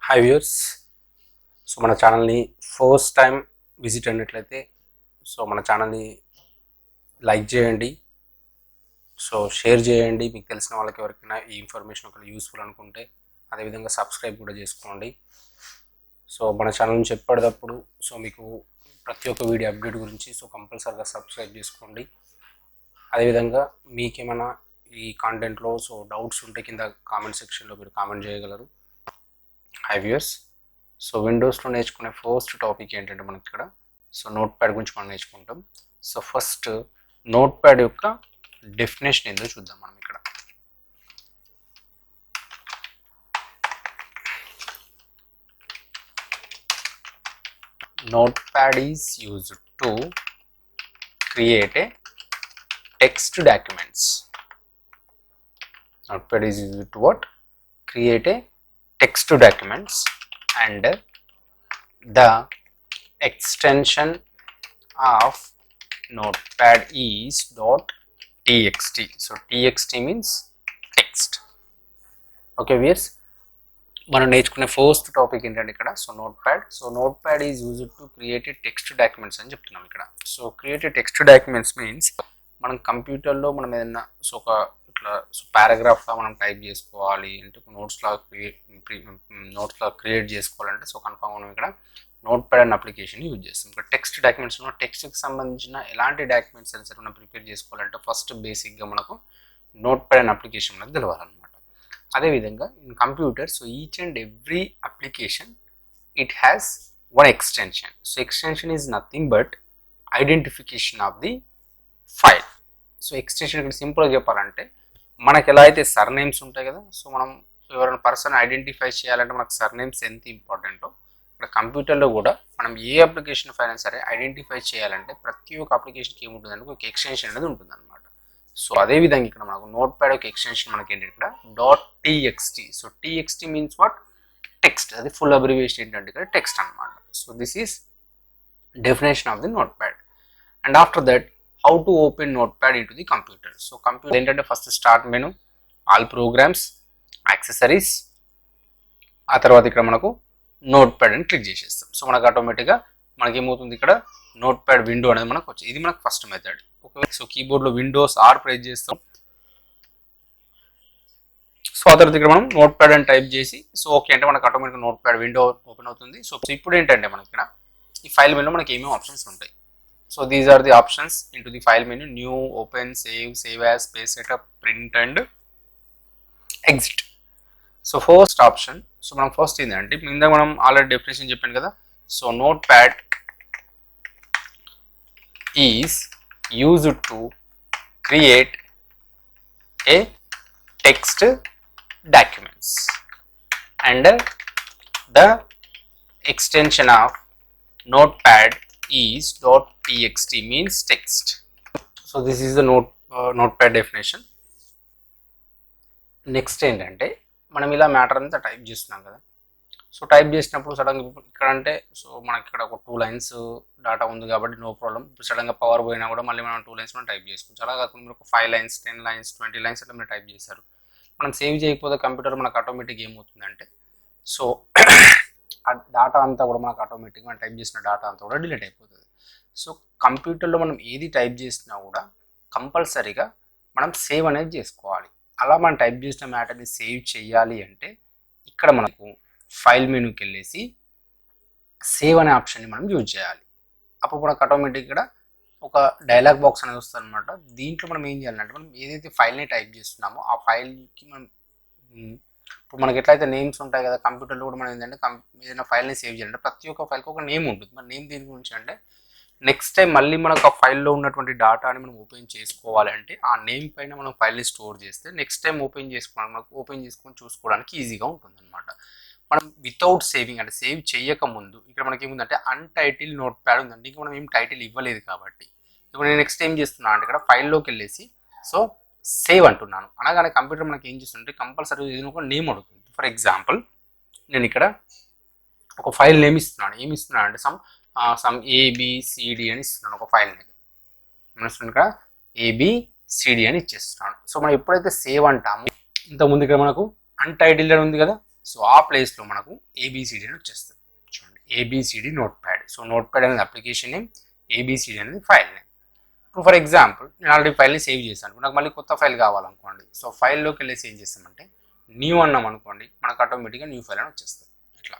Hi viewers. So మన ఛానల్ని first time visit అయినట్లయితే మన ఛానల్ని లైక్ చేయండి, షేర్ చేయండి. మీకు తెలిసిన వాళ్ళకి ఎవరికైనా ఈ ఇన్ఫర్మేషన్ ఒకవేళ యూస్ఫుల్ అనుకుంటే అదేవిధంగా సబ్స్క్రైబ్ కూడా చేసుకోండి. మన ఛానల్ నుంచి ఎప్పటికప్పుడు మీకు ప్రతి ఒక్క వీడియో అప్డేట్ గురించి కంపల్సరీగా సబ్స్క్రైబ్ చేసుకోండి. అదేవిధంగా మీకేమైనా ఈ కాంటెంట్లో డౌట్స్ ఉంటే కింద కామెంట్ సెక్షన్లో మీరు కామెంట్ చేయగలరు. Hi viewers. విండోస్లో నేర్చుకునే ఫస్ట్ టాపిక్ ఏంటంటే మనకి ఇక్కడ నోట్ ప్యాడ్ గురించి మనం నేర్చుకుంటాం. ఫస్ట్ నోట్ ప్యాడ్ యొక్క డెఫినేషన్ ఏందో చూద్దాం మనం ఇక్కడ. Note pad is used to create A text documents. Notepad is used to what? Create a text documents, and the extension of Notepad is .txt. So txt means text. Okay viewers, మనం నేర్చుకునే first topic ఏంటంటే ఇక్కడ note pad is used to create A text documents అని చెప్తున్నాం ఇక్కడ. Create a text documents means మనం కంప్యూటర్లో మనం ఏదైనా ఒక ఇట్లా పారాగ్రాఫ్గా మనం టైప్ చేసుకోవాలి అంటే నోట్స్లా క్రియేట్ చేసుకోవాలంటే కన్ఫామ్ మనం ఇక్కడ నోట్ ప్యాడ్ అనే అప్లికేషన్ యూజ్ చేస్తాం. ఇక్కడ టెక్స్ట్ డాక్యుమెంట్స్ టెక్స్ట్కి సంబంధించిన ఎలాంటి డాక్యుమెంట్స్ అయినా సరే మనం ప్రిపేర్ చేసుకోవాలంటే ఫస్ట్ బేసిక్గా మనకు నోట్ ప్యాడ్ అనే అప్లికేషన్ మనకు తెలవాలన్నమాట. అదేవిధంగా in computer each and every application it has one extension. Extension is nothing but identification of the file. Extension ఇక్కడ సింపుల్గా చెప్పాలంటే మనకి ఎలా అయితే సర్నేమ్స్ ఉంటాయి కదా, మనం ఎవరైనా పర్సన్ ఐడెంటిఫై చేయాలంటే మనకు సర్నేమ్స్ ఎంత ఇంపార్టెంటో ఇక్కడ కంప్యూటర్లో కూడా మనం ఏ అప్లికేషన్ ఫైల్ అయినా సరే ఐడెంటిఫై చేయాలంటే ప్రతి ఒక్క అప్లికేషన్కి ఏముంటుందంటే ఒక ఎక్స్టెన్షన్ అనేది ఉంటుంది అనమాట. అదేవిధంగా ఇక్కడ మనకు నోట్ ప్యాడ్ ఒక ఎక్స్టెన్షన్ మనకి ఏంటంటే ఇక్కడ .txt. txt means what? Text. అది ఫుల్ అబ్రివియేషన్ ఏంటంటే ఇక్కడ టెక్స్ట్ అనమాట. This is definition of the notepad. And after that how to open notepad into the computer. Computer ఏంటంటే first start menu, all programs, accessories, ఆ తర్వాత ఇక్కడ మనకు note pad అని క్లిక్ చేసేస్తాం. మనకు ఆటోమేటిక్గా మనకి ఏమవుతుంది ఇక్కడ నోట్ ప్యాడ్ విండో అనేది మనకు వచ్చింది. ఇది మనకు ఫస్ట్ మెథడ్. ఓకే, కీబోర్డ్లో విండోస్ ఆర్ ప్రెస్ చేస్తాం. ఆ తర్వాత ఇక్కడ మనం నోట్ ప్యాడ్ అని టైప్ చేసి ఓకే అంటే మనకు ఆటోమేటిక్గా నోట్ ప్యాడ్ విండో ఓపెన్ అవుతుంది. ఇప్పుడు ఏంటంటే మనకి ఇక్కడ ఈ ఫైల్ మెనూలో మనకి ఏమేమి ఆప్షన్స్ ఉంటాయి. These are the options into the file menu: new, open, save as, paste setup, print and exit. First option, మనం ఫస్ట్ ఏంటంటే ఇందాక మనం ఆల్రెడీ డెఫినేషన్ చెప్పాను కదా. Note pad is used to create A text documents and the extension of note pad is .txt means text. This is the notepad definition. Next ఏంటంటే మనం ఇలా matter అంతా టైప్ చేస్తున్నాం కదా. టైప్ చేసినప్పుడు సడన్గా ఇక్కడ అంటే మనకి ఇక్కడ ఒక 2 లైన్స్ డాటా ఉంది కాబట్టి నో ప్రాబ్లం. సడన్గా పవర్ పోయినా కూడా మళ్ళీ మనం 2 లైన్స్ మనం టైప్ చేసుకోవచ్చు. అలా కాకుండా మీరు ఒక 5 లైన్స్, 10 లైన్స్, 20 లైన్స్ అట్లా మీరు టైప్ చేస్తారు. మనం సేవ్ చేయకపోతే కంప్యూటర్ మనకు ఆటోమేటిక్గా ఏమవుతుందంటే ఆ డాటా అంతా కూడా మనకు ఆటోమేటిక్గా మనం టైప్ చేసిన డాటా అంతా కూడా డిలీట్ అయిపోతుంది. కంప్యూటర్లో మనం ఏది టైప్ చేసినా కూడా కంపల్సరీగా మనం సేవ్ అనేది చేసుకోవాలి. అలా మనం టైప్ చేసిన మ్యాటర్ని సేవ్ చేయాలి అంటే ఇక్కడ మనకు ఫైల్ మెనూకి వెళ్ళేసి సేవ్ అనే ఆప్షన్ని మనం యూజ్ చేయాలి. అప్పుడు మనకు ఆటోమేటిక్గా ఇక్కడ ఒక డైలాగ్ బాక్స్ అనేది వస్తుంది అనమాట. దీంట్లో మనం ఏం చేయాలంటే మనం ఏదైతే ఫైల్ని టైప్ చేస్తున్నామో ఆ ఫైల్కి మనం ఇప్పుడు మనకి ఎట్లయితే నేమ్స్ ఉంటాయి కదా, కంప్యూటర్లో కూడా మనం ఏంటంటే ఏదైనా ఫైల్ని సేవ్ చేయాలంటే ప్రతి ఒక్క ఫైల్కి ఒక నేమ్ ఉంటుంది. మన నేమ్ దేని గురించి అంటే నెక్స్ట్ టైం మళ్ళీ మనకు ఆ ఫైల్లో ఉన్నటువంటి డాటాని మనం ఓపెన్ చేసుకోవాలంటే ఆ నేమ్ పైన మనం ఫైల్ని స్టోర్ చేస్తే నెక్స్ట్ టైం ఓపెన్ చేసుకొని చూసుకోవడానికి ఈజీగా ఉంటుంది అనమాట. మనం వితౌట్ సేవింగ్ అంటే సేవ్ చేయకముందు ఇక్కడ మనకి ఏముందంటే అన్టైటిల్ నోట్ ప్యాడ్ ఉందండి. ఇంకా మనం ఏం టైటిల్ ఇవ్వలేదు కాబట్టి ఇప్పుడు నేను నెక్స్ట్ ఏం చేస్తున్నాను అంటే ఇక్కడ ఫైల్లోకి వెళ్ళేసి సేవ్ అంటున్నాను. అనగానే కంప్యూటర్ మనకి ఏం చేస్తుంటే కంపల్సరీ ఏదైనా ఒక నేమ్ అడుగుతుంది. ఫర్ ఎగ్జాంపుల్ నేను ఇక్కడ ఒక ఫైల్ నేమ్ ఇస్తున్నాను. ఏమి ఇస్తున్నాను అంటే సమ్ ABCD అని ఇస్తున్నాను ఒక ఫైల్ నేమ్. ఇక్కడ ABCD అని ఇచ్చేస్తున్నాను. మనం ఎప్పుడైతే సేవ్ అంటామో ఇంతకుముందు ఇక్కడ మనకు అన్టైటిల్డ్ అని ఉంది కదా, సో ఆ ప్లేస్లో మనకు ఏబిసిడి అని వచ్చేస్తుంది. చూడండి, ABCD notepad. So notepad అనేది అప్లికేషన్ నేమ్, ఏబిసిడి అనేది ఫైల్ నేమ్. ఇప్పుడు ఫర్ ఎగ్జాంపుల్ నేను ఆల్రెడీ ఫైల్ని సేవ్ చేశాను, నాకు మళ్ళీ కొత్త ఫైల్ కావాలనుకోండి. సో ఫైల్లోకి వెళ్ళేసి ఏం చేస్తామంటే న్యూ అన్నాం అనుకోండి, మనకు ఆటోమేటిక్గా న్యూ ఫైల్ అని వచ్చేస్తుంది. ఇట్లా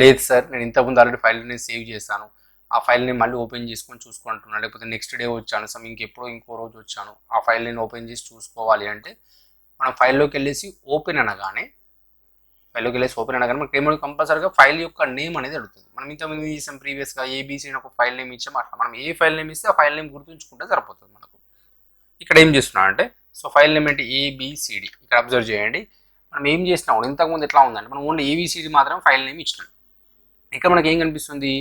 లేదు సార్, నేను ఇంతకుముందు ఆల్రెడీ ఫైల్ని సేవ్ చేశాను, ఆ ఫైల్ని మళ్ళీ ఓపెన్ చేసుకొని చూసుకుంటున్నాను, లేకపోతే నెక్స్ట్ డే వచ్చాను, ఇంకో రోజు వచ్చాను, ఆ ఫైల్ నేను ఓపెన్ చేసి చూసుకోవాలి అంటే మనం ఫైల్లోకి వెళ్ళేసి ఓపెన్ అనగానే మనకి ఏమో కంపల్సరీగా ఫైల్ యొక్క నేమ్ అనేది అడుగుతుంది. మనం ఇంతకుముందు చేసాం ప్రీవియస్గా ఏబీసీ ఒక ఫైల్ నేమ్ ఇచ్చాము, అట్లా మనం ఏ ఫైల్ నేమ్ ఇస్తే ఆ ఫైల్ నేమ్ గుర్తుంచుకుంటే సరిపోతుంది మనకు. ఇక్కడ ఏం చేస్తున్నాం అంటే సో ఫైల్ నేమ్ అంటే ఏబిసిడి. ఇక్కడ అబ్జర్వ్ చేయండి, మనం ఏం చేసినాం ఇంతకుముందు ఎట్లా ఉందంటే మనం ఓన్లీ ఏబిసిడి మాత్రం ఫైల్ నేమ్ ఇచ్చినాం. ఇక్కడ మనకి ఏం కనిపిస్తుంది,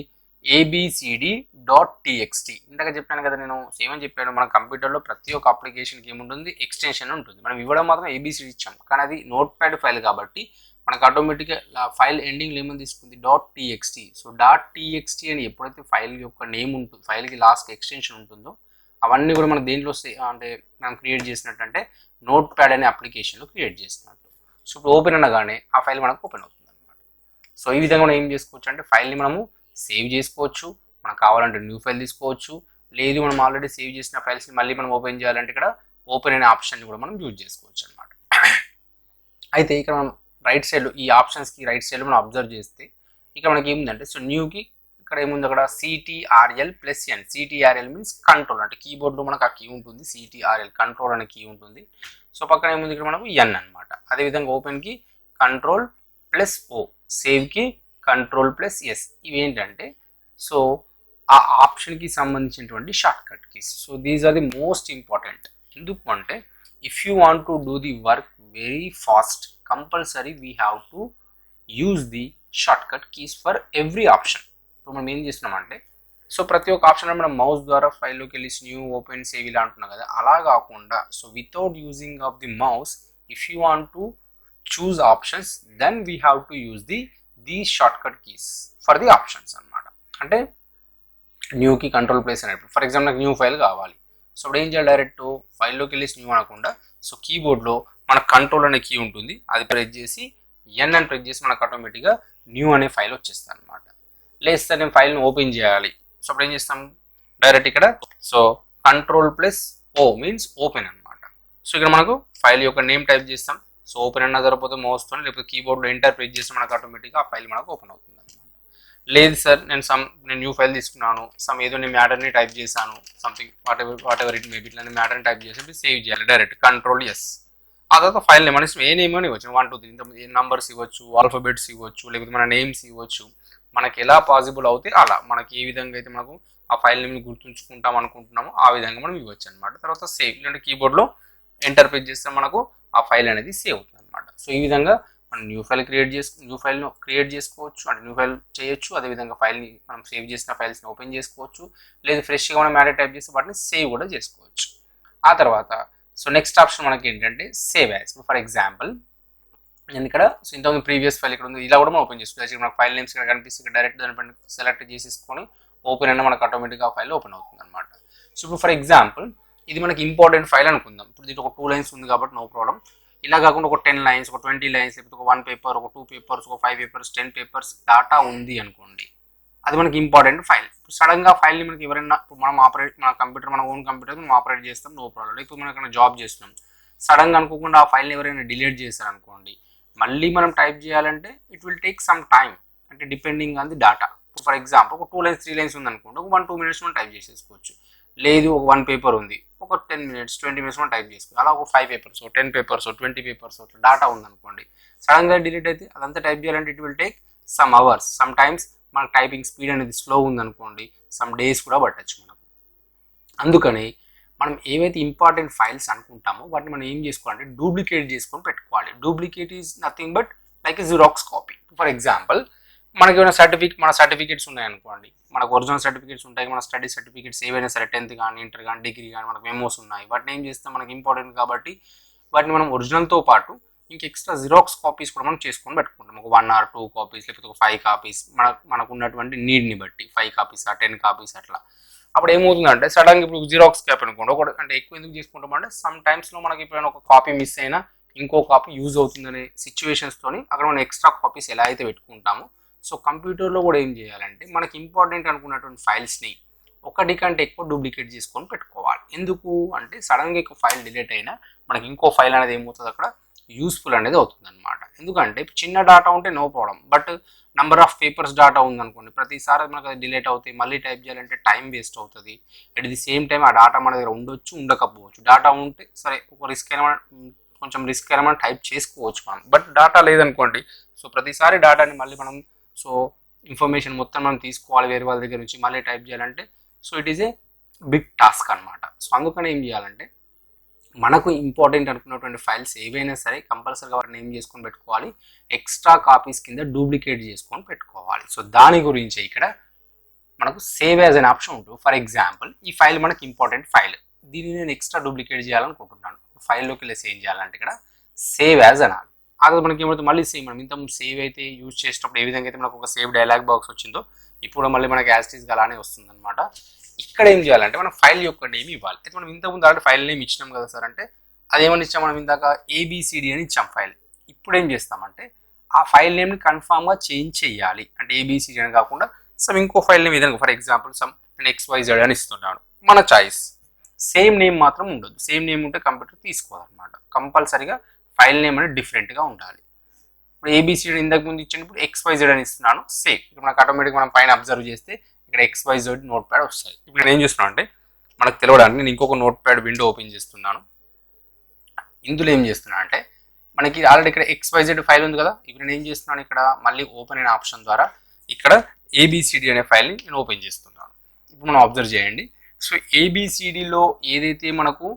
abcd.txt. ఇందాక చెప్పాను కదా, నేను సేమ్ అని చెప్పాను, మన కంప్యూటర్లో ప్రతి ఒక్క అప్లికేషన్కి ఏముంటుంది, ఎక్స్టెన్షన్ ఉంటుంది. మనం ఇవ్వడం మాత్రం ఏబిసిడి ఇచ్చాం, కానీ అది నోట్ ప్యాడ్ ఫైల్ కాబట్టి మనకు ఆటోమేటిక్గా ఫైల్ ఎండింగ్లో ఏమని తీసుకుంది, .txt. సో .txt అని ఎప్పుడైతే ఫైల్ యొక్క నేమ్ ఉంటుంది, ఫైల్కి లాస్ట్ ఎక్స్టెన్షన్ ఉంటుందో అవన్నీ కూడా మనకు దేంట్లో అంటే మనం క్రియేట్ చేసినట్టు అంటే నోట్ ప్యాడ్ అనే అప్లికేషన్లో క్రియేట్ చేసినట్టు. సో ఇప్పుడు ఓపెన్ అనగానే ఆ ఫైల్ మనకు ఓపెన్ అవుతుంది అనమాట. సో ఈ విధంగా మనం ఏం చేసుకోవచ్చు అంటే ఫైల్ని మనము సేవ్ చేసుకోవచ్చు, మనకు కావాలంటే న్యూ ఫైల్ తీసుకోవచ్చు, లేదు మనం ఆల్రెడీ సేవ్ చేసిన ఫైల్స్ని మళ్ళీ మనం ఓపెన్ చేయాలంటే ఇక్కడ ఓపెన్ అనే ఆప్షన్ని కూడా మనం యూజ్ చేసుకోవచ్చు అనమాట. అయితే ఇక్కడ మనం రైట్ సైడ్లో ఈ ఆప్షన్స్కి రైట్ సైడ్లో మనం అబ్జర్వ్ చేస్తే ఇక్కడ మనకి ఏముందంటే సో న్యూకి ఇక్కడ ఏముంది, అక్కడ CTRL+N. CTRL మీన్స్ కంట్రోల్, అంటే కీబోర్డ్లో మనకు ఆ కీ ఉంటుంది, CTRL కంట్రోల్ అనే కీ ఉంటుంది. సో పక్కన ఏముంది ఇక్కడ మనకు N అనమాట. అదేవిధంగా ఓపెన్కి Ctrl+O, సేవ్కి Ctrl+S. ఇవి ఏంటంటే సో ఆ ఆప్షన్కి సంబంధించినటువంటి shortcut keys. So these are the most important. ఎందుకు అంటే if you want to do the work very fast, compulsory we have to use the shortcut keys for every option. ఇప్పుడు మనం ఏం చేస్తున్నామంటే so ప్రతి ఒక్క option మనం mouse ద్వారా ఫైల్లోకి వెళ్ళి న్యూ, ఓపెన్, సేవ్ ఇలా అంటున్నాం కదా, అలా కాకుండా so without using of the mouse if you want to choose options then we have to use the shortcut keys for the options అనమాట. అంటే న్యూకి Ctrl+S అనేప్పుడు ఫర్ ఎగ్జాంపుల్ నాకు న్యూ ఫైల్ కావాలి, సో ఇప్పుడు ఏం చేయాలి, డైరెక్ట్ ఫైల్లోకి వెళ్ళి న్యూ అనకుండా సో కీబోర్డ్లో మన కంట్రోల్ అనే కీ ఉంటుంది, అది ప్రెస్ చేసి N అని ప్రెస్ చేసి మనకు ఆటోమేటిక్గా న్యూ అనే ఫైల్ వచ్చేస్తుంది అనమాట. లేస్తే నేను ఫైల్ని ఓపెన్ చేయాలి, సో అప్పుడు ఏం చేస్తాం, డైరెక్ట్ ఇక్కడ సో Ctrl+O మీన్స్ ఓపెన్ అనమాట. సో ఇక్కడ మనకు ఫైల్ యొక్క నేమ్ టైప్ చేస్తాం, సో ఓపెన్ అన్న సరిపోతే మౌస్తో, లేకపోతే కీబోర్డ్లో ఎంటర్ ప్రెస్ చేస్తే మనకు ఆటోమేటిక్గా ఆ ఫైల్ మనకు ఓపెన్ అవుతుంది అనమాట. లేదు సార్ నేను న్యూ ఫైల్ తీసుకున్నాను, ఏదో నేను మ్యాటర్ని టైప్ చేశాను, something what ever it maybe, ఇట్లా మ్యాటర్ని టైప్ చేసి సేవ్ చేయాలి, డైరెక్ట్ Ctrl+S. ఆ తర్వాత ఫైల్ నేమ్ మనం ఏ నేమ్ అని ఇవ్వచ్చు, 1 2 3 నంబర్స్ ఇవ్వచ్చు, ఆల్ఫాబెట్స్ ఇవ్వచ్చు, లేకపోతే మన నేమ్స్ ఇవ్వచ్చు, మనకి ఎలా పాసిబుల్ అవుతే అలా, మనకి ఏ విధంగా అయితే మనకు ఆ ఫైల్ నేమ్ని గుర్తుంచుకుంటాం అనుకుంటున్నామో ఆ విధంగా మనం ఇవ్వచ్చు అనమాట. తర్వాత సేవ్, లేదంటే కీబోర్డ్లో ఎంటర్ ప్రెస్ చేస్తే మనకు ఆ ఫైల్ అనేది సేవ్ అవుతుంది అనమాట. సో ఈ విధంగా మనం న్యూ ఫైల్ను క్రియేట్ చేసుకోవచ్చు, అంటే న్యూ ఫైల్ చేయొచ్చు. అదేవిధంగా ఫైల్ని మనం సేవ్ చేసిన ఫైల్స్ని ఓపెన్ చేసుకోవచ్చు, లేదా ఫ్రెష్గా మనం మ్యాటర్ టైప్ చేసి వాటిని సేవ్ కూడా చేసుకోవచ్చు. ఆ తర్వాత సో నెక్స్ట్ ఆప్షన్ మనకి ఏంటంటే సేవ్ యాజ్. ఫర్ ఎగ్జాంపుల్ నేను ఇక్కడ సో ఇంతకుముందు ప్రీవియస్ ఫైల్ ఇక్కడ ఉంది, ఇలా కూడా మనం ఓపెన్ చేసుకోవచ్చు. మనకు ఫైల్ నేమ్స్ ఇక్కడ కనిపిస్తుంది, డైరెక్ట్ దానిపైన సెలెక్ట్ చేసేసుకొని ఓపెన్ అయినా మనకు ఆటోమేటిక్గా ఆ ఫైల్ ఓపెన్ అవుతుంది అనమాట. సో ఇప్పుడు ఫర్ ఎగ్జాంపుల్ ఇది మనకి ఇంపార్టెంట్ ఫైల్ అనుకుందాం. ఇప్పుడు దీనికి ఒక 2 లైన్స్ ఉంది కాబట్టి నో ప్రాబ్లం. ఇలా కాకుండా ఒక 10 లైన్స్, ఒక 20 లైన్స్, లేకపోతే ఒక 1 పేపర్, ఒక 2 పేపర్స్, ఒక 5 పేపర్స్, 10 పేపర్స్ డాటా ఉంది అనుకోండి, అది మనకి ఇంపార్టెంట్ ఫైల్. ఇప్పుడు సడన్గా ఫైల్ని మనకి ఎవరైనా మనం మన కంప్యూటర్, మన ఓన్ కంప్యూటర్ మనం ఆపరేట్ చేస్తాం, నో ప్రాబ్లం. ఇప్పుడు మనం జాబ్ చేస్తున్నాం, సడన్గా అనుకోకుండా ఆ ఫైల్ని ఎవరైనా డిలీట్ చేశారనుకోండి, మళ్ళీ మనం టైప్ చేయాలంటే it will take some time, అంటే depending on the data. For example ఒక 2 లైన్స్ 3 లైన్స్ ఉంది అనుకోండి, ఒక 1-2 మినిట్స్ మనం టైప్ చేసేసుకోవచ్చు. లేదు ఒక 1 పేపర్ ఉంది, ఒక 10 మినిట్స్ 20 మినిట్స్ మనం టైప్ చేసుకోవాలి. అలా ఒక 5 పేపర్స్, 10 పేపర్స్, 20 పేపర్స్ డాటా ఉందనుకోండి, సడన్గా డిలీట్ అయితే అదంతా టైప్ చేయాలంటే it will take some hours. Some times మన టైపింగ్ స్పీడ్ అనేది స్లో ఉందనుకోండి, సమ్ డేస్ కూడా పట్టచ్చు మనకు. అందుకని మనం ఏవైతే ఇంపార్టెంట్ ఫైల్స్ అనుకుంటామో వాటిని మనం ఏం చేసుకోవాలంటే డూప్లికేట్ చేసుకొని పెట్టుకోవాలి. Duplicate is nothing but like a xerox copy. For example మనకి ఏమైనా మన సర్టిఫికేట్స్ ఉన్నాయనుకోండి, మనకు ఒరిజినల్ సర్టిఫికేట్స్ ఉంటాయి, మన స్టడీ సర్టిఫికేట్స్ ఏవైనా సరే 10th కానీ, ఇంటర్ కానీ, డిగ్రీ కానీ, మనకు మెమోస్ ఉన్నాయి, వాటిని ఏం చేస్తాం, మనకి ఇంపార్టెంట్ కాబట్టి వాటిని మనం ఒరిజినల్తో పాటు ఇంక ఎక్స్ట్రా జిరాక్స్ కాపీస్ కూడా మనం చేసుకొని పెట్టుకుంటాం. ఒక 1 or 2 కాపీస్, లేకపోతే ఒక 5 కాపీస్, మనకు ఉన్నటువంటి నీడ్ని బట్టి 5 కాపీస్ 10 కాపీస్ అట్లా. అప్పుడు ఏమవుతుందంటే సడన్గా ఇప్పుడు జిరాక్స్ కాపీ అనుకోండి, అంటే ఎక్కువ ఎందుకు చేసుకుంటాం అంటే సమ్ టైమ్స్లో మనకి ఎప్పుడైనా ఒక కాపీ మిస్ అయినా ఇంకో కాపీ యూజ్ అవుతుందనే సిచ్యువేషన్స్తోని అక్కడ మనం ఎక్స్ట్రా కాపీస్ ఎలా అయితే పెట్టుకుంటామో సో కంప్యూటర్లో కూడా ఏం చేయాలంటే మనకి ఇంపార్టెంట్ అనుకున్నటువంటి ఫైల్స్ని ఒకటి కంటే ఎక్కువ డూప్లికేట్ చేసుకొని పెట్టుకోవాలి. ఎందుకు అంటే సడన్గా ఒక ఫైల్ డిలీట్ అయినా మనకి ఇంకో ఫైల్ అనేది ఏమవుతుంది అక్కడ యూస్ఫుల్ అనేది అవుతుంది అనమాట. ఎందుకంటే చిన్న డాటా ఉంటే no problem, but number of papers data ఉందనుకోండి, ప్రతిసారి మనకు అది డిలీట్ అవుతాయి, మళ్ళీ టైప్ చేయాలంటే టైం వేస్ట్ అవుతుంది. అట్ ది సేమ్ టైం ఆ డాటా మన దగ్గర ఉండొచ్చు, ఉండకపోవచ్చు. డాటా ఉంటే సరే ఒక రిస్క్ అయినా కొంచెం రిస్క్ అయినా మనం టైప్ చేసుకోవచ్చు మనం, బట్ డాటా లేదనుకోండి సో ప్రతిసారి డాటాని మళ్ళీ మనం సో ఇన్ఫర్మేషన్ మొత్తం మనం తీసుకోవాలి వేరే వాళ్ళ దగ్గర నుంచి మళ్ళీ టైప్ చేయాలంటే so it is a big task అనమాట. సో అందుకని ఏం చేయాలంటే మనకు ఇంపార్టెంట్ అనుకున్నటువంటి ఫైల్స్ ఏవైనా సరే కంపల్సరీగా వాటిని ఏం చేసుకొని పెట్టుకోవాలి, ఎక్స్ట్రా కాపీస్ కింద డూప్లికేట్ చేసుకొని పెట్టుకోవాలి. సో దాని గురించి ఇక్కడ మనకు సేవ్ యాజ్ అన్ ఆప్షన్ ఉంటుంది. ఫర్ ఎగ్జాంపుల్ ఈ ఫైల్ మనకు ఇంపార్టెంట్ ఫైల్, దీన్ని నేను ఎక్స్ట్రా డూప్లికేట్ చేయాలనుకుంటున్నాను. ఫైల్లోకి వెళ్ళి సేవ్ చేయాలంటే ఇక్కడ సేవ్ యాజ్ అనాలి. అదే మనకి ఏమవుతుంది మళ్ళీ సేమ్ మనం ఇంత సేవ్ అయితే యూజ్ చేసేటప్పుడు ఏ విధంగా అయితే మనకు ఒక సేవ్ డైలాగ్ బాక్స్ వచ్చిందో ఇప్పుడు మళ్ళీ మనకి యాస్టీస్గా అలానే వస్తుంది అనమాట. ఇక్కడ ఏం చేయాలంటే మనం ఫైల్ యొక్క నేమ్ ఇవ్వాలి. అయితే మనం ఇంతకుముందు అలాంటి ఫైల్ నేమ్ ఇచ్చినాం కదా సార్ అంటే అదేమని ఇచ్చాం మనం ఇందాక ఏబిసిడి అని ఇచ్చాం ఫైల్. ఇప్పుడు ఏం చేస్తామంటే ఆ ఫైల్ నేమ్ని కన్ఫామ్గా చేంజ్ చేయాలి. అంటే ఏబిసిడి అని కాకుండా సమ్ ఇంకో ఫైల్ నేమ్ ఏదైనా ఫర్ ఎగ్జాంపుల్ సమ్ నేను XYZ అని ఇస్తున్నాను, మన చాయిస్. సేమ్ నేమ్ మాత్రం ఉండదు. సేమ్ నేమ్ ఉంటే కంప్యూటర్ తీసుకోవాలన్నమాట. కంపల్సరీగా ఫైల్ నేమ్ అనేది డిఫరెంట్గా ఉండాలి. ఇప్పుడు ఏబిసిడి ఇంతకు ముందు ఇచ్చినప్పుడు XYZ అని ఇస్తున్నాను, సేమ్. ఇప్పుడు మనకు ఆటోమేటిక్గా మనం పైన అబ్జర్వ్ చేస్తే ఇక్కడ XYZ నోట్ ప్యాడ్ వస్తాయి. ఇప్పుడు నేను ఏం చేస్తున్నాను అంటే మనకు తెలియడానికి నేను ఇంకొక నోట్ ప్యాడ్ విండో ఓపెన్ చేస్తున్నాను. ఇందులో ఏం చేస్తున్నాను అంటే మనకి ఆల్రెడీ ఇక్కడ XYZ ఫైల్ ఉంది కదా, ఇప్పుడు నేను ఏం చేస్తున్నాను ఇక్కడ మళ్ళీ ఓపెన్ అయిన ఆప్షన్ ద్వారా ఇక్కడ ఏబిసిడి అనే ఫైల్ని నేను ఓపెన్ చేస్తున్నాను. ఇప్పుడు మనం అబ్జర్వ్ చేయండి. సో ఏబిసిడిలో ఏదైతే మనకు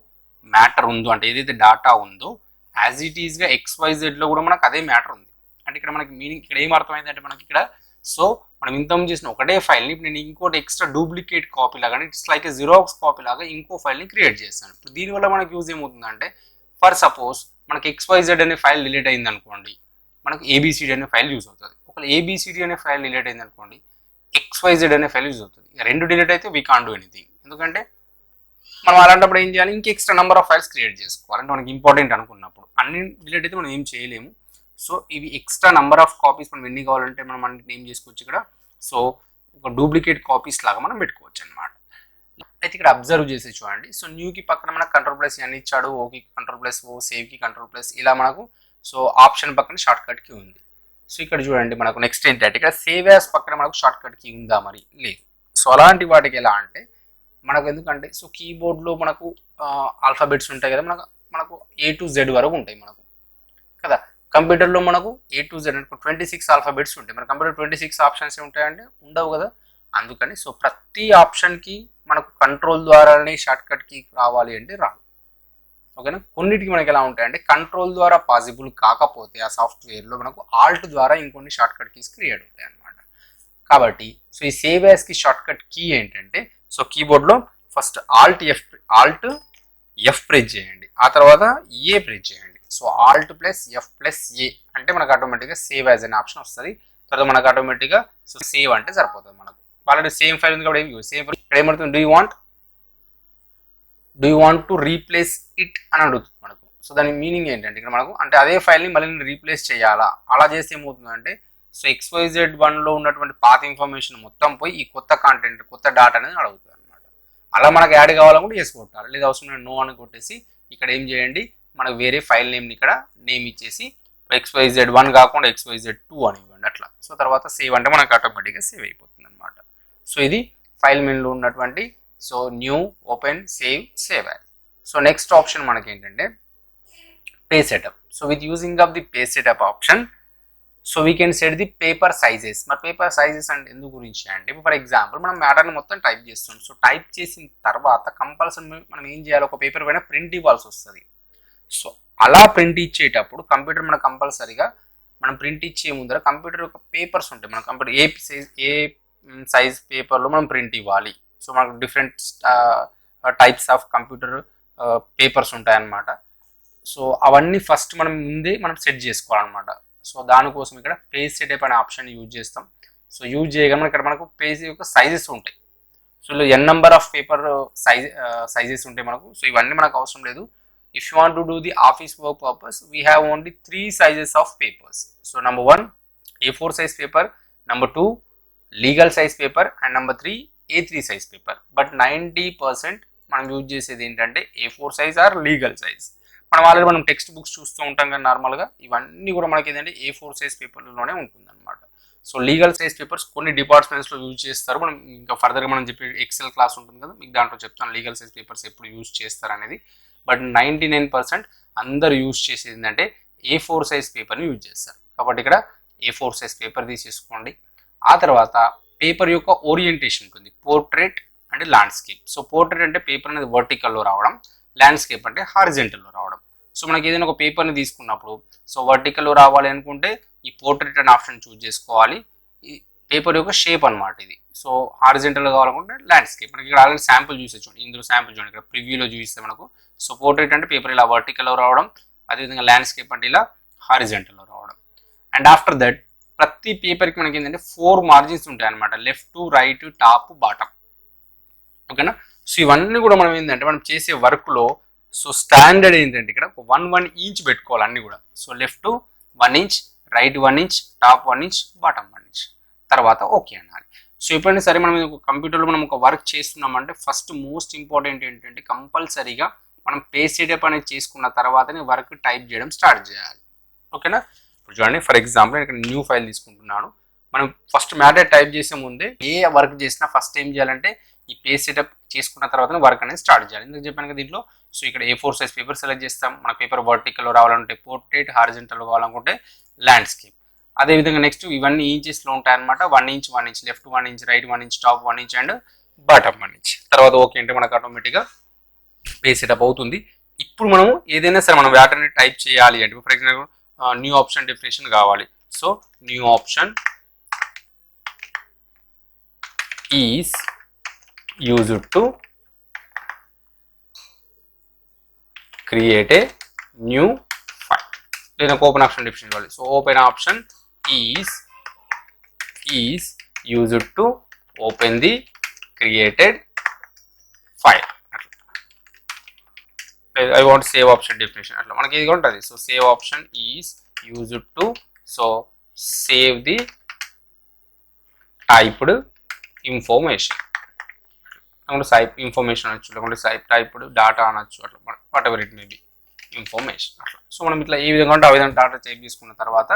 మ్యాటర్ ఉందో అంటే ఏదైతే డాటా ఉందో యాజ్ ఇట్ ఈస్గా XYZలో కూడా మనకు అదే మ్యాటర్ ఉంది. అంటే ఇక్కడ మనకి మీనింగ్ ఇక్కడ ఏం అర్థమైంది అంటే మనకి ఇక్కడ సో మనం ఇంతకు చేసిన ఒకటే ఫైల్ని ఇప్పుడు నేను ఇంకోటి ఎక్స్ట్రా డూప్లికేట్ కాపీ లాగా ఇట్స్ లైక్ జిరాక్స్ కాపీ లాగా ఇంకో ఫైల్ని క్రియేట్ చేస్తాను. ఇప్పుడు దీనివల్ల మనకు యూజ్ ఏమవుతుందంటే ఫర్ సపోజ్ మనకి XYZ అనే ఫైల్ డిలీట్ అయింది అనుకోండి, మనకు ఏబిసిడి అనే ఫైల్ యూజ్ అవుతుంది. ఒకవేళ ఏబిసిడి అనే ఫైల్ డిలీట్ అయింది అనుకోండి, XYZ అనే ఫైల్ యూజ్ అవుతుంది. రెండు డిలీట్ అయితే వీ కాంట్ డూ ఎనీథింగ్. ఎందుకంటే మనం అలాంటప్పుడు ఏం చేయాలి, ఇంక extra number of files create చేసుకోవాలి. అంటే మనకి ఇంపార్టెంట్ అనుకున్నప్పుడు అన్ని డిలీట్ అయితే మనం ఏం చేయలేము. సో ఇవి ఎక్స్ట్రా నెంబర్ ఆఫ్ కాపీస్ మనం ఎన్ని కావాలంటే మనం అన్నింటిని ఏం చేసుకోవచ్చు ఇక్కడ. సో ఒక డూప్లికేట్ కాపీస్ లాగా మనం పెట్టుకోవచ్చు అనమాట. అయితే ఇక్కడ అబ్జర్వ్ చేసి చూడండి. సో న్యూకి పక్కన మనకు కంట్రోల్+ అని ఇచ్చాడు, ఓకి కంట్రోల్+O, సేవ్కి కంట్రోల్+, ఇలా మనకు సో ఆప్షన్ పక్కన షార్ట్ కట్ కీ ఉంది. సో ఇక్కడ చూడండి మనకు నెక్స్ట్ ఏంటంటే ఇక్కడ సేవ్ యాస్ పక్కన మనకు షార్ట్ కట్ కీ ఉందా, మరి లేదు. సో అలాంటి వాటికి ఎలా అంటే మనకు ఎందుకంటే సో కీబోర్డ్లో మనకు ఆల్ఫాబెట్స్ ఉంటాయి కదా, మనకు A to Z వరకు ఉంటాయి మనకు కదా. కంప్యూటర్లో మనకు A to Z 26 ఆల్ఫాబెట్స్ ఉంటాయి. మన కంప్యూటర్ 26 ఆప్షన్స్ ఉంటాయంటే ఉండవు కదా. అందుకని సో ప్రతి ఆప్షన్కి మనకు కంట్రోల్ ద్వారానే షార్ట్ కట్ కీ రావాలి అంటే రాదు. ఓకేనా. కొన్నిటికి మనకి ఎలా ఉంటాయంటే కంట్రోల్ ద్వారా పాసిబుల్ కాకపోతే ఆ సాఫ్ట్వేర్లో మనకు ఆల్ట్ ద్వారా ఇంకొన్ని షార్ట్ కట్ కీస్ క్రియేట్ అవుతాయి అనమాట. కాబట్టి సో ఈ సేవ్ యాస్కి షార్ట్ కట్ కీ ఏంటంటే సో కీబోర్డ్లో ఫస్ట్ ఆల్ట్ ఎఫ్ ప్రెస్ చేయండి, ఆ తర్వాత ఏ ప్రెస్ చేయండి. సో Alt+F+A అంటే మనకు ఆటోమేటిక్గా సేవ్ యాజ్ అనే ఆప్షన్ వస్తుంది. తర్వాత మనకు ఆటోమేటిక్గా సో సేవ్ అంటే సరిపోతుంది. మనకు ఆల్రెడీ సేమ్ ఫైల్ ఉంది కాబట్టి ఏం సేమ్ ఇక్కడ ఏమవుతుంది, do you want to replace it అని అడుగుతుంది మనకు. సో దాని మీనింగ్ ఏంటంటే ఇక్కడ మనకు అంటే అదే ఫైల్ని మళ్ళీ నేను రీప్లేస్ చేయాలా, అలా చేస్తే ఏమవుతుందంటే సో XYZ1లో ఉన్నటువంటి పాత ఇన్ఫర్మేషన్ మొత్తం పోయి ఈ కొత్త కాంటెంట్ కొత్త డాటా అనేది అడుగుతుంది అనమాట. అలా మనకు యాడ్ కావాలనుకుంటే వేసి కొట్టాలి, లేదా అవసరం నో అని కొట్టేసి ఇక్కడ ఏం చేయండి మనకు వేరే ఫైల్ నేమ్ని ఇక్కడ నేమ్ ఇచ్చేసి XYZ1 కాకుండా XYZ2 అని ఇవ్వండి అట్లా. సో తర్వాత సేవ్ అంటే మనకు ఆటోమేటిక్గా సేవ్ అయిపోతుంది అనమాట. సో ఇది ఫైల్ మెనూలో ఉన్నటువంటి so new, open, save as. So next option మనకి ఏంటంటే pay setup. So with using of the pay setup option so we can set the paper sizes. మరి పేపర్ సైజెస్ అంటే ఎందుకు గురించి అంటే ఫర్ ఎగ్జాంపుల్ మనం మ్యాటర్ని మొత్తం టైప్ చేస్తున్నాం. సో టైప్ చేసిన తర్వాత కంపల్సరీ మనం ఏం చేయాలి, ఒక పేపర్ పైన ప్రింట్ ఇవ్వాల్సి వస్తుంది. సో అలా ప్రింట్ ఇచ్చేటప్పుడు కంప్యూటర్ మనకు కంపల్సరీగా మనం ప్రింట్ ఇచ్చే ముందర కంప్యూటర్ యొక్క పేపర్స్ ఉంటాయి. మన కంప్యూటర్ ఏ సైజ్ పేపర్లో మనం ప్రింట్ ఇవ్వాలి. సో మనకు different types of computer papers ఉంటాయన్నమాట. సో అవన్నీ ఫస్ట్ మనం ముందే మనం సెట్ చేసుకోవాలన్నమాట. సో దానికోసం ఇక్కడ పేజ్ సెటప్ అనే ఆప్షన్ యూజ్ చేస్తాం. సో యూజ్ చేయగానే ఇక్కడ మనకు పేజ్ యొక్క సైజెస్ ఉంటాయి. సో ఇలా n number of paper sizes ఉంటాయి మనకు. సో ఇవన్నీ మనకు అవసరం లేదు. if you want to do the office work purpose, we have only 3 sizes of papers. So number 1 A4 size paper, number 2 legal size paper, and number 3 A3 size paper. But 90% మనం use చేసేది ఏంటంటే A4 size or legal size. మనం already మనం text books చూస్తూ ఉంటాం కానీ నార్మల్గా ఇవన్నీ కూడా మనకి ఏంటంటే A4 size పేపర్లోనే ఉంటుంది అనమాట. సో లీగల్ సైజ్ పేపర్స్ కొన్ని డిపార్ట్మెంట్స్లో యూజ్ చేస్తారు. మనం ఇంకా ఫర్దర్గా మనం చెప్పే ఎక్సెల్ క్లాస్ ఉంటుంది కదా, మీకు దాంట్లో చెప్తాను లీగల్ సైజ్ పేపర్స్ ఎప్పుడు యూజ్ చేస్తారు అనేది. బట్ 99% అందరు యూజ్ చేసేది ఏంటంటే A4 size పేపర్ని యూజ్ చేస్తారు. కాబట్టి ఇక్కడ A4 size పేపర్ తీసేసుకోండి. ఆ తర్వాత పేపర్ యొక్క ఓరియంటేషన్ ఉంటుంది, portrait and landscape. So portrait అంటే పేపర్ అనేది వర్టికల్లో రావడం, ల్యాండ్స్కేప్ అంటే హారిజెంటల్లో రావడం. సో మనకి ఏదైనా ఒక పేపర్ని తీసుకున్నప్పుడు సో వర్టికల్లో రావాలి అనుకుంటే ఈ పోర్ట్రేట్ అనే ఆప్షన్ చూస్ చేసుకోవాలి. ఈ పేపర్ యొక్క షేప్ అనమాట ఇది. సో హారిజెంటల్గా కావాలనుకుంటే ల్యాండ్స్కేప్. మనకి ఇక్కడ ఆల్రెడీ శాంపుల్ చూసేచ్చు, ఇందులో శాంపుల్ చూడండి, ఇక్కడ ప్రివ్యూలో చూపిస్తే మనకు. సో పోర్ట్రేట్ అంటే పేపర్ ఇలా వర్టికల్లో రావడం, అదేవిధంగా ల్యాండ్స్కేప్ అంటే ఇలా హారిజెంటల్లో రావడం. అండ్ ఆఫ్టర్ దట్ ప్రతి పేపర్కి మనకి ఏంటంటే 4 మార్జిన్స్ ఉంటాయి అనమాట, లెఫ్ట్, రైట్, టాప్, బాటమ్. ఓకేనా. సో ఇవన్నీ కూడా మనం ఏంటంటే మనం చేసే వర్క్లో సో స్టాండర్డ్ ఏంటంటే ఇక్కడ 1 ఇంచ్ పెట్టుకోవాలి అన్ని కూడా. So left 1 inch, right 1 inch, top 1 inch, bottom 1 inch. తర్వాత ఓకే అనాలి. సో ఎప్పుడైనా సరే మనం కంప్యూటర్లో మనం ఒక వర్క్ చేస్తున్నామంటే ఫస్ట్ మోస్ట్ ఇంపార్టెంట్ ఏంటంటే కంపల్సరీగా మనం పేజ్ సెటప్ అనేది చేసుకున్న తర్వాతనే వర్క్ టైప్ చేయడం స్టార్ట్ చేయాలి. ఓకేనా. ఇప్పుడు చూడండి, ఫర్ ఎగ్జాంపుల్ ఇక్కడ న్యూ ఫైల్ తీసుకుంటున్నాను. మనం ఫస్ట్ మ్యాటర్ టైప్ చేసే ముందే ఏ వర్క్ చేసినా ఫస్ట్ ఏం చేయాలంటే ఈ పేజ్ సెటప్ చేసుకున్న తర్వాత వర్క్ అనేది స్టార్ట్ చేయాలి. ఎందుకు చెప్పాను కదా దీంట్లో. సో ఇక్కడ A4 size పేపర్ సెలెక్ట్ చేస్తాం. మన పేపర్ వర్టికల్లో రావాలంటే పోర్ట్రేట్, హారిజెంటల్లో కావాలనుకుంటే ల్యాండ్స్కేప్. అదేవిధంగా నెక్స్ట్ ఇవన్నీ ఇంచెస్లో ఉంటాయి అనమాట. 1 inch, 1 inch, left 1 inch, right 1 inch, top 1 inch and bottom 1 inch. తర్వాత ఓకే అంటే మనకు ఆటోమేటిక్గా పేజ్ సెటప్ అవుతుంది. ఇప్పుడు మనం ఏదైనా సరే మనం వాటిని టైప్ చేయాలి అంటే for example new option definition కావాలి. So new option is used to create a new file. లేదా ఓపెన్ ఆప్షన్ డెఫినేషన్ కావాలి. So open option is used to open the created file. I want save option definition అట్లా మనకి ఇది ఉంటుంది. So save option is used to so save the typed information. Information అనొచ్చు, లేకుంటే typed data అనొచ్చు, అట్లా whatever it may be information అట్లా. So మనం ఇట్లా ఏ విధంగా ఉంటే ఆ విధంగా డాటా టైప్ చేసుకున్న తర్వాత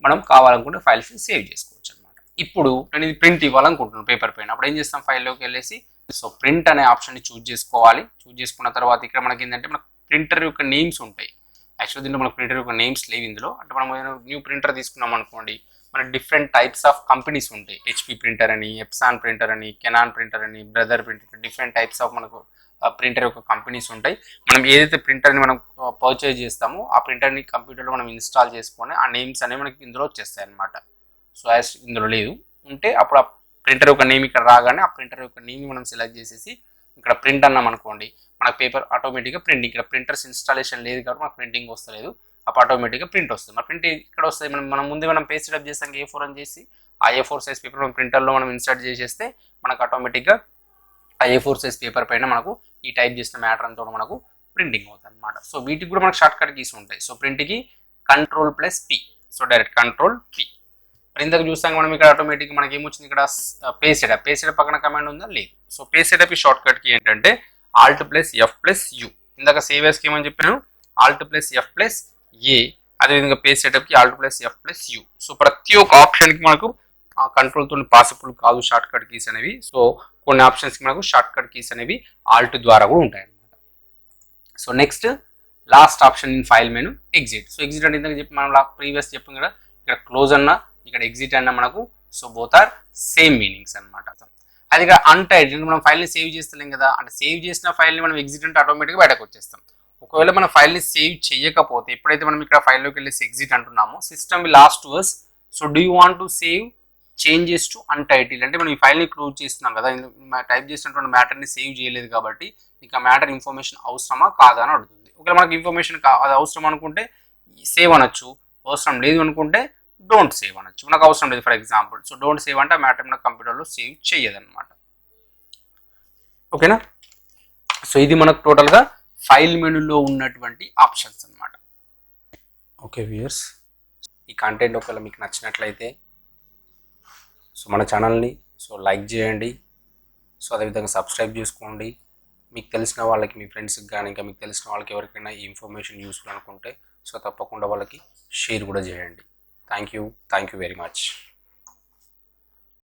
మనం కావాలనుకుంటే ఫైల్స్ సేవ్ చేసుకోవచ్చు అనమాట. ఇప్పుడు నేను ఇది ప్రింట్ ఇవ్వాలనుకుంటున్నాను పేపర్ పైన. అప్పుడు ఏం చేస్తాం, ఫైల్లోకి వెళ్ళేసి సో ప్రింట్ అనే ఆప్షన్ని చూజ్ చేసుకోవాలి. చూజ్ చేసుకున్న తర్వాత ఇక్కడ మనకి ఏంటంటే మనకు ప్రింటర్ యొక్క నేమ్స్ ఉంటాయి. యాక్చువల్లీ దీంట్లో మనకు ప్రింటర్ యొక్క నేమ్స్ లేవు ఇందులో. అంటే మనం న్యూ ప్రింటర్ తీసుకున్నాం అనుకోండి, మనకి డిఫరెంట్ టైప్స్ ఆఫ్ కంపెనీస్ ఉంటాయి. HP ప్రింటర్ అని, ఎప్సాన్ ప్రింటర్ అని, కెనాన్ ప్రింటర్ అని, brother printer, different types of మనకు ప్రింటర్ యొక్క కంపెనీస్ ఉంటాయి. మనం ఏదైతే ప్రింటర్ని మనం పర్చేజ్ చేస్తామో ఆ ప్రింటర్ని కంప్యూటర్లో మనం ఇన్స్టాల్ చేసుకొని ఆ నేమ్స్ అనేవి మనకి ఇందులో వచ్చేస్తాయి అనమాట. సో యాజ్ ఇందులో లేదు ఉంటే అప్పుడు ప్రింటర్ యొక్క నేమ్ ఇక్కడ రాగానే ఆ ప్రింటర్ యొక్క నేమ్ మనం సెలెక్ట్ చేసేసి ఇక్కడ ప్రింట్ అన్నాం అనుకోండి, మనకు పేపర్ ఆటోమేటిక్గా ప్రింటింగ్. ఇక్కడ ప్రింటర్స్ ఇన్స్టాలేషన్ లేదు కాబట్టి మనకు ప్రింటింగ్ వస్తలేదు, అప్పుడు ఆటోమేటిక్గా ప్రింట్ వస్తుంది. మన ప్రింట్ ఇక్కడ వస్తుంది. మనం ముందే మనం పేజ్ సెటప్ చేస్తాం A4 అని చేసి ఆ A4 size పేపర్ మనం ప్రింటర్లో మనం ఇన్సర్ట్ చేసేస్తే మనకు ఆటోమేటిక్గా ఆ A4 size పేపర్ పైన మనకు ఈ టైప్ చేసిన మ్యాటర్ అంతా మనకు ప్రింటింగ్ అవుతుంది అనమాట. సో వీటికి కూడా మనకు షార్ట్ కట్ కీస్ ఉంటాయి. సో ప్రింట్కి Ctrl+P, సో డైరెక్ట్ Ctrl+P. ఇందాక చూస్తాం మనం ఇక్కడ ఆటోమేటిక్ మనకి ఏమొచ్చింది, ఇక్కడ పేజ్ సెటప్ పక్కన కమాండ్ ఉందా లేదు. సో పేజ్ సెటప్ ఈ షార్ట్ కట్ కి ఏంటంటే Alt+F+U. ఇందాక సేవ్ యాస్ కి ఏమని చెప్పాను, Alt+F+A. అదేవిధంగా పేజ్ సెటప్ కి Alt+F+U. సో ప్రతి ఒక్క ఆప్షన్ కి మనకు కంట్రోల్ తో పాసిబుల్ కాదు షార్ట్ కట్ కీస్ అనేవి. సో కొన్ని ఆప్షన్స్ కి మనకు షార్ట్ కట్ కీస్ అనేవి ఆల్ట్ ద్వారా కూడా ఉంటాయి అన్నమాట. So next last option in file menu exit. So exit అంటే ఇందాక చెప్పి మనం ప్రీవియస్ చెప్పాం కదా, ఇక్కడ క్లోజ్ అన్న ఇక్కడ ఎగ్జిట్ అన్న మనకు so both are same meanings అనమాట. అది ఇక్కడ అన్టైటిల్డ్ మనం ఫైల్ని సేవ్ చేస్తలేం కదా, అంటే సేవ్ చేసిన ఫైల్ని మనం ఎగ్జిట్ అంటే ఆటోమేటిక్గా బయటకు వచ్చేస్తాం. ఒకవేళ మన ఫైల్ని సేవ్ చేయకపోతే ఎప్పుడైతే మనం ఇక్కడ ఫైల్లోకి వెళ్ళేసి ఎగ్జిట్ అంటున్నామో system will ask to us, so do you want to save changes to untitled. అంటే మనం ఈ ఫైల్ని క్లోజ్ చేస్తున్నాం కదా, టైప్ చేసినటువంటి మ్యాటర్ని సేవ్ చేయలేదు కాబట్టి నీకు ఆ మ్యాటర్ ఇన్ఫర్మేషన్ అవసరమా కాదా అని అడుగుతుంది. ఒకవేళ మనకి ఇన్ఫర్మేషన్ అది అవసరం అనుకుంటే సేవ్ అనొచ్చు, అవసరం లేదు అనుకుంటే డోంట్ సేవ్ అనొచ్చు. మనకు అవసరం లేదు for example. So don't save అంటే ఆ మ్యాటర్ మన కంప్యూటర్లో సేవ్ చేయదన్నమాట. ఓకేనా. సో ఇది మనకు టోటల్గా ఫైల్ మెనూలో ఉన్నటువంటి ఆప్షన్స్ అన్నమాట. ఓకే వ్యూయర్స్, ఈ కంటెంట్ ఒకవేళ మీకు నచ్చినట్లయితే సో మన ఛానల్ని లైక్ చేయండి, అదేవిధంగా సబ్స్క్రైబ్ చేసుకోండి. మీకు తెలిసిన వాళ్ళకి, మీ ఫ్రెండ్స్కి కానీ ఇంకా మీకు తెలిసిన వాళ్ళకి ఎవరికైనా ఈ ఇన్ఫర్మేషన్ యూస్ఫుల్ అనుకుంటే తప్పకుండా వాళ్ళకి షేర్ కూడా చేయండి. Thank you very much.